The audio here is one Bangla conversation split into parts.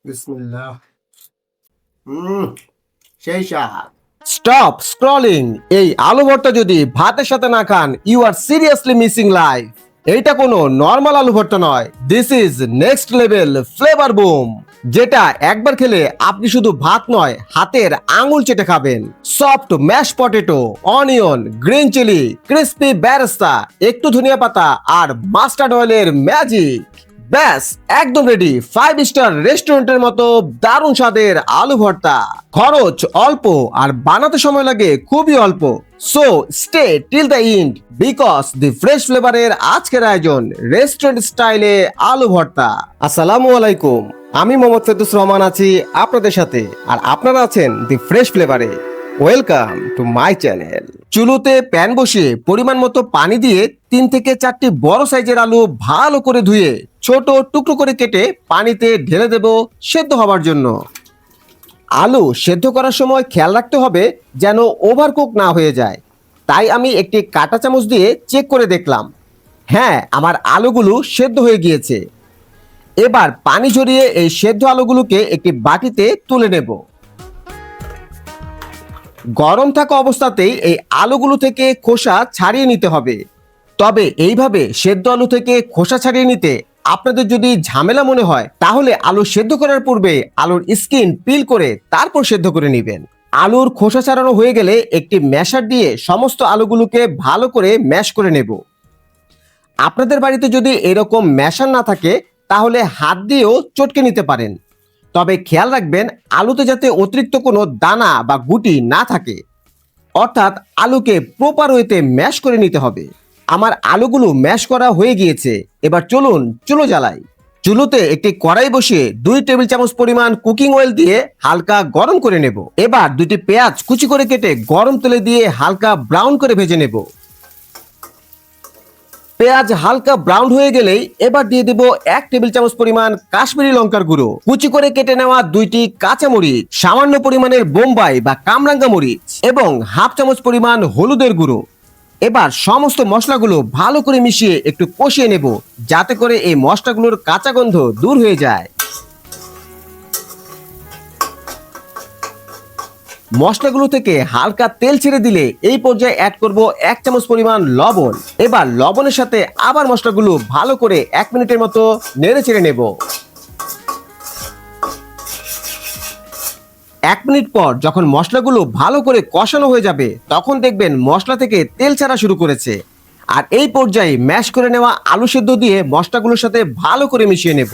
বিসমিল্লাহ। হুম, সেই স্বাদ। Stop scrolling. এই আলু ভর্তা যদি ভাতের সাথে না খান, you are seriously missing life. এইটা কোনো নর্মাল আলু ভর্তা নয়, this is next level flavour boom, যেটা একবার খেলে আপনি শুধু ভাত নয়, হাতের আঙুল চেটে খাবেন। Soft mash potato, onion, green chili, crispy বেরেস্তা, একটু ধনিয়া পাতা আর মাস্টার্ড অয়েলের ম্যাজিক। ব্যাস, একদম রেডি 5 স্টার রেস্টুরেন্টের মতো দারুণ স্বাদের আলু ভর্তা। খরচ অল্প আর বানাতে সময় লাগে খুবই অল্প। So stay till the end because the fresh ফ্লেভারের আজকের আয়োজন রেস্টুরেন্ট স্টাইলে আলু ভর্তা। আসসালামু আলাইকুম, আমি মোহাম্মদ ফেরদৌস রহমান আছি আপনাদের সাথে, আর আপনারা আছেন দি ফ্রেশ ফ্লেভারে। Welcome to my channel. চুলোতে প্যান বসিয়ে পরিমাণ মতো পানি দিয়ে 3 থেকে 4টি বড় সাইজের আলু ভালো করে ধুয়ে ছোট টুকরো করে কেটে পানিতে ঢেলে দেব সেদ্ধ হবার জন্য। আলু সেদ্ধ করার সময় খেয়াল রাখতে হবে যেন ওভারকুক না হয়ে যায়। তাই আমি একটি কাঁটা চামচ দিয়ে চেক করে দেখলাম, হ্যাঁ, আমার আলুগুলো সেদ্ধ হয়ে গিয়েছে। এবার পানি ঝরিয়ে এই সেদ্ধ আলুগুলোকে একটি বাটিতে তুলে নেব। গরম থাকা অবস্থাতেই এই আলুগুলো থেকে খোসা ছাড়িয়ে নিতে হবে। তবে এইভাবে সেদ্ধ আলু থেকে খোসা ছাড়িয়ে নিতে আপনাদের যদি ঝামেলা মনে হয়, তাহলে আলু সেদ্ধ করার পূর্বে আলুর স্কিন পিল করে তারপর সেদ্ধ করে নেবেন। আলুর খোসা ছাড়ানো হয়ে গেলে একটি ম্যাশার দিয়ে সমস্ত আলুগুলোকে ভালো করে ম্যাশ করে নেব। আপনাদের বাড়িতে যদি এরকম ম্যাশার না থাকে, তাহলে হাত দিয়েও চটকে নিতে পারেন। তবে খেয়াল রাখবেন আলুতে যাতে অতিরিক্ত কোনো দানা বা গুটি না থাকে, অর্থাৎ আলুকে প্রপার ওয়েতে ম্যাশ করে নিতে হবে। আমার আলুগুলো ম্যাশ করা হয়ে গিয়েছে। এবার চলুন চুলো জ্বালাই। চুলোতে একটি কড়াই বসিয়ে 2 টেবিল চামচ পরিমাণ কুকিং অয়েল দিয়ে হালকা গরম করে নেব। এবার 2টি পেঁয়াজ কুচি করে কেটে গরম তেলে দিয়ে হালকা ব্রাউন করে ভেজে নেব। পেঁয়াজ হালকা ব্রাউন হয়ে গেলেই এবার দিয়ে দেব 1 টেবিল চামচ পরিমাণ কাশ্মীরি লঙ্কার গুঁড়ো, কুচি করে কেটে নেওয়া 2টি কাঁচা মরিচ, সামান্য পরিমাণের বোম্বাই বা কামরাঙ্গা মরিচ এবং হাফ চামচ পরিমাণ হলুদের গুঁড়ো। এবার সমস্ত মশলাগুলো ভালো করে মিশিয়ে একটু কষিয়ে নেব, যাতে করে এই মশলাগুলোর কাঁচা গন্ধ দূর হয়ে যায়। মশলাগুলো থেকে হালকা তেল ছেড়ে দিলে এই পর্যায়ে অ্যাড করব 1 চামচ পরিমাণ লবণ। এবার লবণের সাথে আবার মশলাগুলো ভালো করে 1 মিনিটের মতো নেড়ে চেড়ে নেব। 1 মিনিট পর যখন মশলাগুলো ভালো করে কষানো হয়ে যাবে, তখন দেখবেন মশলা থেকে তেল ছাড়া শুরু করেছে। আর এই পর্যায়ে ম্যাশ করে নেওয়া আলু সেদ্ধ দিয়ে মশলাগুলোর সাথে ভালো করে মিশিয়ে নেব।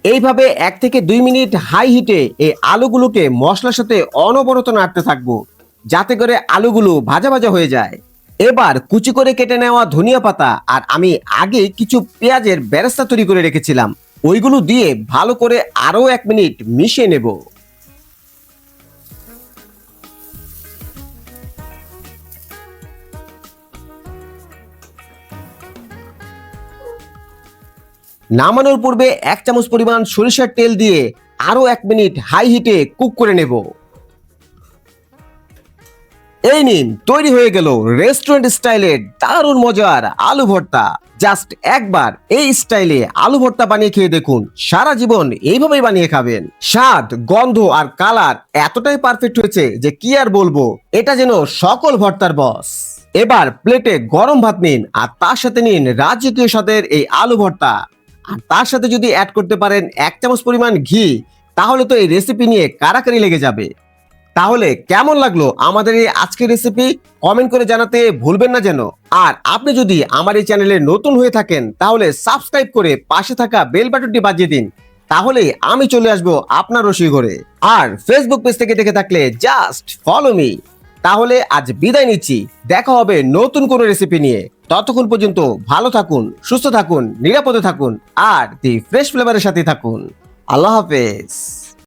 এইভাবে 1 থেকে 2 মিনিট হাই হিটে এই আলুগুলোকে মশলার সাথে অনবরত নাড়তে থাকবো, যাতে করে আলুগুলো ভাজা ভাজা হয়ে যায়। এবার কুচি করে কেটে নেওয়া ধনিয়া পাতা আর আমি আগে কিছু পেঁয়াজের বেরেস্তা তৈরি করে রেখেছিলাম, ওইগুলো দিয়ে ভালো করে আরো 1 মিনিট মিশিয়ে নেব। নামানোর পূর্বে 1 চামচ পরিমাণ সরিষার তেল দিয়ে আরো 1 মিনিট হাই হিটে কুক করে নেব। এই নিন, তৈরি হয়ে গেল রেস্টুরেন্ট স্টাইলের দারুণ মজার আলু ভর্তা। জাস্ট একবার এই স্টাইলে আলু ভর্তা বানিয়ে খেয়ে দেখুন, সারা জীবন এইভাবেই বানিয়ে খাবেন। স্বাদ, গন্ধ আর কালার এতটাই পারফেক্ট হয়েছে যে কি আর বলবো, এটা যেন সকল ভর্তার বস। এবার প্লেটে গরম ভাত নিন আর তার সাথে নিন রাজকীয় স্বাদের এই আলু ভর্তা। আর তার সাথে যদি অ্যাড করতে পারেন 1 চামচ পরিমাণ ঘি, তাহলে তো এই রেসিপি নিয়ে কারাকারি লেগে যাবে। তাহলে কেমন লাগলো আমাদের এই আজকের রেসিপি, কমেন্ট করে জানাতে ভুলবেন না যেন। আর আপনি যদি আমার এই চ্যানেলে নতুন হয়ে থাকেন, তাহলে সাবস্ক্রাইব করে পাশে থাকা বেল বাটনটি বাজিয়ে দিন, তাহলে আমি চলে আসবো আপনার রসিয়ে ঘরে। আর ফেসবুক পেজ থেকে দেখে থাকলে জাস্ট ফলো মি। তাহলে আজ বিদায় নিচ্ছি, দেখা হবে নতুন কোনো রেসিপি নিয়ে। ততক্ষণ পর্যন্ত ভালো থাকুন, সুস্থ থাকুন, নিরাপদে থাকুন আর দি ফ্রেশ ফ্লেভারের সাথে থাকুন। আল্লাহ হাফেজ।